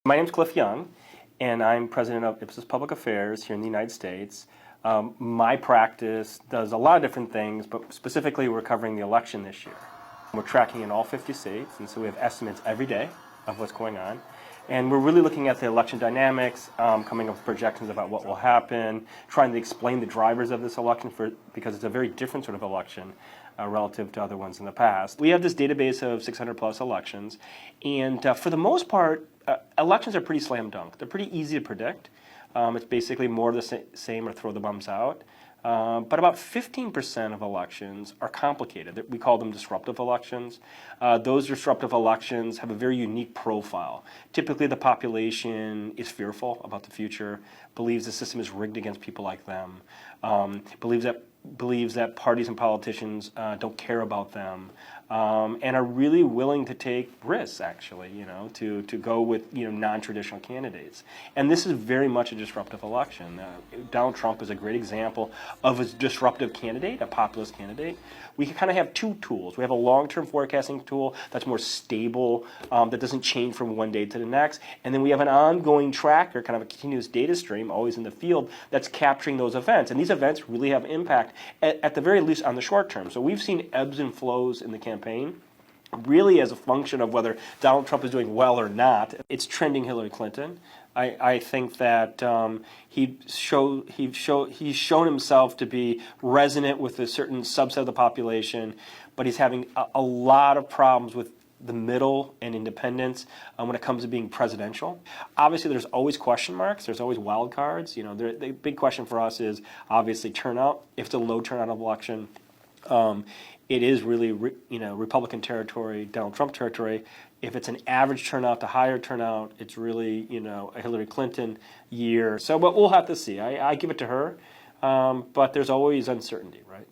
My name's Cliff Young, and I'm president of Ipsos Public Affairs here in the United States. My practice does a lot of different things, but specifically we're covering the election this year. We're tracking in all 50 states, and so we have estimates every day of what's going on. And we're really looking at the election dynamics, coming up with projections about what will happen, trying to explain the drivers of this election because it's a very different sort of election relative to other ones in the past. We have this database of 600 plus elections, and for the most part, elections are pretty slam dunk. They're pretty easy to predict. It's basically more of the same or throw the bums out. But about 15% of elections are complicated. We call them disruptive elections. Those disruptive elections have a very unique profile. Typically, the population is fearful about the future, believes the system is rigged against people like them, believes that parties and politicians don't care about them, and are really willing to take risks, actually, to go with non-traditional candidates. And this is very much a disruptive election. Donald Trump is a great example of a disruptive candidate, a populist candidate. We kind of have two tools. We have a long-term forecasting tool that's more stable, that doesn't change from one day to the next. And then we have an ongoing tracker, kind of a continuous data stream, always in the field, that's capturing those events. And these events really have impact, at the very least, on the short term. So we've seen ebbs and flows in the campaign, really as a function of whether Donald Trump is doing well or not. It's trending Hillary Clinton. I think that he's shown himself to be resonant with a certain subset of the population, but he's having a lot of problems with the middle and independents when it comes to being presidential. Obviously, there's always question marks. There's always wild cards. The big question for us is obviously turnout. If it's a low turnout of election, it is really Republican territory, Donald Trump territory. If it's an average turnout to higher turnout, it's really a Hillary Clinton year. So, but we'll have to see. I give it to her, but there's always uncertainty, right?